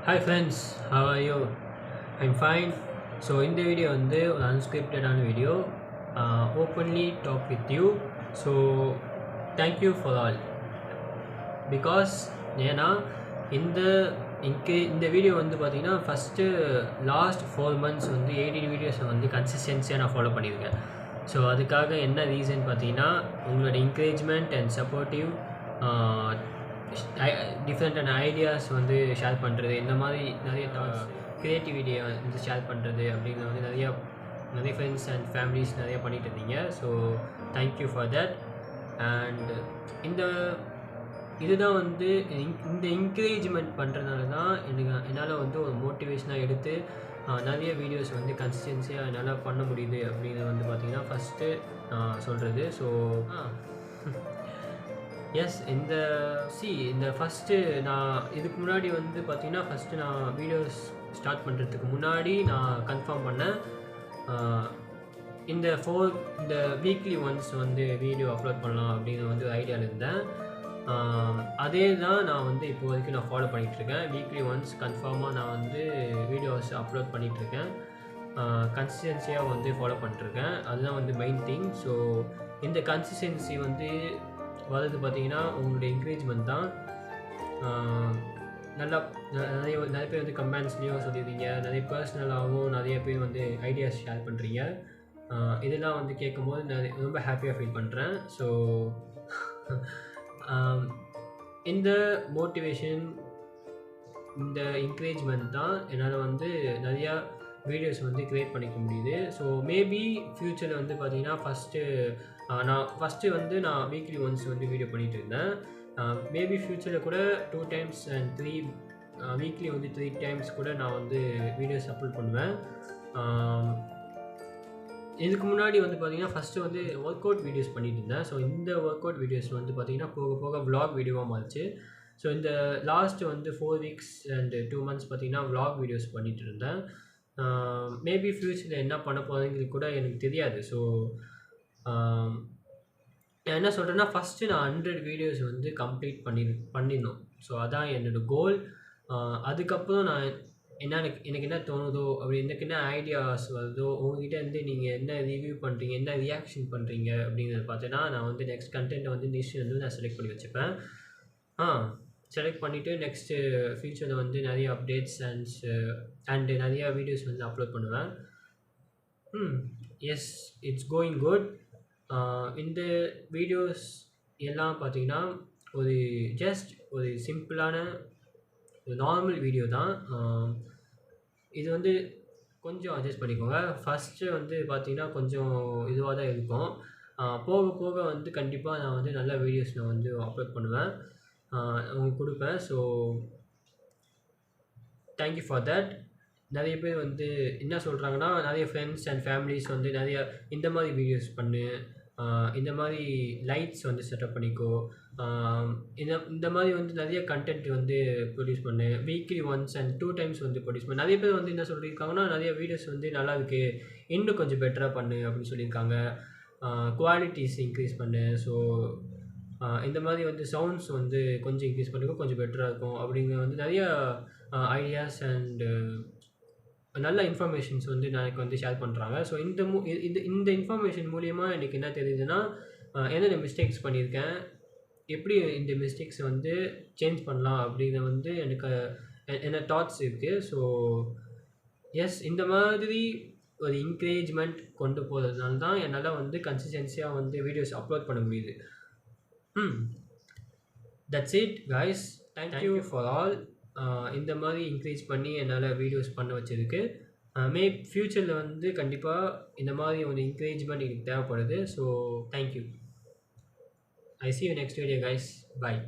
Hi friends, how are you? I'm fine. So in the video வந்து ஒரு unscripted video openly talk with you. So thank you for all. Because ஏன்னா இந்த இந்த video வந்து பார்த்தீங்கன்னா first last 4 months வந்து 18 வீடியோஸை வந்து கன்சிஸ்டன்சியாக நான் ஃபாலோ பண்ணியிருக்கேன். ஸோ அதுக்காக என்ன ரீசன் பார்த்தீங்கன்னா உங்களோட என்கரேஜ்மெண்ட் அண்ட் சப்போர்ட்டிவ் டிஃப்ரெண்ட்டான ஐடியாஸ் வந்து ஷேர் பண்ணுறது, இந்த மாதிரி நிறைய தாட்ஸ் க்ரியேட்டிவிட்டியை வந்து ஷேர் பண்ணுறது அப்படிங்கிறது வந்து நிறைய ஃப்ரெண்ட்ஸ் அண்ட் ஃபேமிலிஸ் நிறையா பண்ணிகிட்டு இருந்தீங்க. So thank you for that. And இதுதான் வந்து இந்த என்கரேஜ்மெண்ட் பண்ணுறதுனால தான் என்னால் வந்து ஒரு மோட்டிவேஷனாக எடுத்து நிறைய வீடியோஸ் வந்து கன்சிஸ்டன்சியாக என்னால் பண்ண முடியுது அப்படிங்கிறது வந்து பார்த்திங்கன்னா ஃபஸ்ட்டு சொல்கிறது. ஸோ எஸ் இந்த ஃபஸ்ட்டு நான் இதுக்கு முன்னாடி வந்து பார்த்திங்கன்னா ஃபஸ்ட்டு நான் வீடியோஸ் ஸ்டார்ட் பண்ணுறதுக்கு முன்னாடி நான் கன்ஃபார்ம் பண்ணேன் இந்த வீக்லி ஒன்ஸ் வந்து வீடியோ அப்லோட் பண்ணலாம் அப்படின்னு வந்து ஐடியாவில் இருந்தேன். அதே தான் நான் வந்து இப்போ வரைக்கும் நான் ஃபாலோ பண்ணிகிட்ருக்கேன். வீக்லி ஒன்ஸ் கன்ஃபார்மாக நான் வந்து வீடியோஸ் அப்லோட் பண்ணிகிட்ருக்கேன். கன்சிஸ்டன்சியாக வந்து ஃபாலோ பண்ணிட்டுருக்கேன். அதுதான் வந்து மெயின் திங். ஸோ இந்த கன்சிஸ்டன்சி வந்து வர்றது பார்த்திங்கன்னா உங்களுடைய என்கரேஜ்மெண்ட் தான். நிறைய பேர் வந்து கமெண்ட்ஸ்லேயும் சொல்லியிருந்தீங்க, நிறைய பர்சனலாகவும் நிறைய பேர் வந்து ஐடியாஸ் ஷேர் பண்ணுறீங்க. இதெல்லாம் வந்து கேட்கும்போது நான் ரொம்ப ஹாப்பியாக ஃபீல் பண்ணுறேன். ஸோ இந்த மோட்டிவேஷன், இந்த என்கரேஜ்மெண்ட் தான் என்னால் வந்து நிறையா வீடியோஸ் வந்து க்ரியேட் பண்ணிக்க முடியுது. ஸோ மேபி ஃப்யூச்சரில் வந்து பார்த்திங்கன்னா நான் வீக்லி ஒன்ஸ் வந்து வீடியோ பண்ணிகிட்டு இருந்தேன். மேபி ஃப்யூச்சரில் கூட 2 times and வீக்லி வந்து 3 times கூட நான் வந்து வீடியோஸ் அப்லோட் பண்ணுவேன். இதுக்கு முன்னாடி வந்து பார்த்திங்கன்னா ஃபஸ்ட்டு வந்து ஒர்க் அவுட் வீடியோஸ் பண்ணிகிட்டு இருந்தேன். ஸோ இந்த ஒர்க் அவுட் வீடியோஸ் வந்து பார்த்திங்கன்னா போக போக விலாக் வீடியோவாக மாறிச்சு. ஸோ இந்த லாஸ்ட்டு வந்து 4 weeks and 2 months பார்த்திங்கன்னா விலாக் வீடியோஸ் பண்ணிகிட்டு இருந்தேன். மேபி ஃப்யூச்சரில் என்ன பண்ண போகிறேங்கிறது கூட எனக்கு தெரியாது. ஸோ நான் என்ன சொல்கிறேன்னா ஃபஸ்ட்டு நான் 100 வீடியோஸ் வந்து கம்ப்ளீட் பண்ணிடணும். ஸோ அதான் என்னோடய கோல். அதுக்கப்புறம் நான் எனக்கு என்ன தோணுதோ, அப்படி எனக்கு என்ன ஐடியாஸ் வருதோ, உங்ககிட்ட இருந்து நீங்கள் என்ன ரிவ்யூ பண்ணுறீங்க, என்ன ரியாக்ஷன் பண்ணுறீங்க அப்படிங்கிறத பார்த்தீங்கன்னா நான் வந்து நெக்ஸ்ட் கண்டென்ட்டை வந்து வந்து நான் செலக்ட் பண்ணி வச்சுப்பேன். செலக்ட் பண்ணிவிட்டு நெக்ஸ்ட்டு ஃப்யூச்சரில் வந்து நிறைய அப்டேட்ஸ் அண்டு நிறையா வீடியோஸ் வந்து அப்லோட் பண்ணுவேன். Yes, it's going good. இந்த வீடியோஸ் எல்லாம் பார்த்திங்கன்னா ஒரு சிம்பிளான ஒரு நார்மல் வீடியோ தான். இது வந்து கொஞ்சம் அட்ஜஸ்ட் பண்ணிக்கோங்க. ஃபஸ்ட்டு வந்து பார்த்திங்கன்னா கொஞ்சம் இதுவாக தான் இருக்கும். போக போக வந்து கண்டிப்பாக நான் வந்து நல்ல வீடியோஸ் நான் வந்து அப்லோட் பண்ணுவேன், உங்களுக்கு கொடுப்பேன். So thank you for that. நிறைய பேர் வந்து என்ன சொல்கிறாங்கன்னா, நிறைய ஃப்ரெண்ட்ஸ் அண்ட் ஃபேமிலிஸ் வந்து நிறைய இந்த மாதிரி வீடியோஸ் பண்ணு, இந்த மாதிரி லைட்ஸ் வந்து செட்டப் பண்ணிக்கோ, இந்த மாதிரி வந்து நிறைய கண்டென்ட் வந்து ப்ரொடியூஸ் பண்ணு, வீக்லி ஒன்ஸ் அண்ட் 2 times வந்து ப்ரொடியூஸ் பண்ணு. நிறைய பேர் வந்து என்ன சொல்லியிருக்காங்கன்னா, நிறைய வீடியோஸ் வந்து நல்லா இருக்குது, இன்னும் கொஞ்சம் பெட்டராக பண்ணு அப்படின்னு சொல்லியிருக்காங்க. குவாலிட்டிஸ் இன்க்ரீஸ் பண்ணு. ஸோ இந்த மாதிரி வந்து சவுண்ட்ஸ் வந்து கொஞ்சம் இன்க்ரீஸ் பண்ணிக்கோ, கொஞ்சம் பெட்டராக இருக்கும் அப்படிங்கிற வந்து நிறைய ஐடியாஸ் அண்டு நல்ல இன்ஃபர்மேஷன்ஸ் வந்து எனக்கு வந்து ஷேர் பண்ணுறாங்க. ஸோ இந்த இன்ஃபர்மேஷன் மூலிமா எனக்கு என்ன தெரியுதுன்னா, என்னென்ன மிஸ்டேக்ஸ் பண்ணியிருக்கேன், எப்படி இந்த மிஸ்டேக்ஸை வந்து சேஞ்ச் பண்ணலாம் அப்படிங்கிற வந்து என்ன தாட்ஸ் இருக்குது. ஸோ எஸ், இந்த மாதிரி ஒரு என்கரேஜ்மெண்ட் கொண்டு போகிறதுனால தான் என்னால் வந்து கன்சிஸ்டன்சியாக வந்து வீடியோஸ் அப்லோட் பண்ண முடியுது. That's it guys. Thank you for all. இந்த மாதிரி என்கரேஜ் பண்ணி என்னால் வீடியோஸ் பண்ண வச்சதுக்கு. ஃப்யூச்சரில் வந்து கண்டிப்பாக இந்த மாதிரி ஒரு என்கரேஜ்மெண்ட் எனக்கு தேவைப்படுது. So thank you. I see you next video guys. Bye.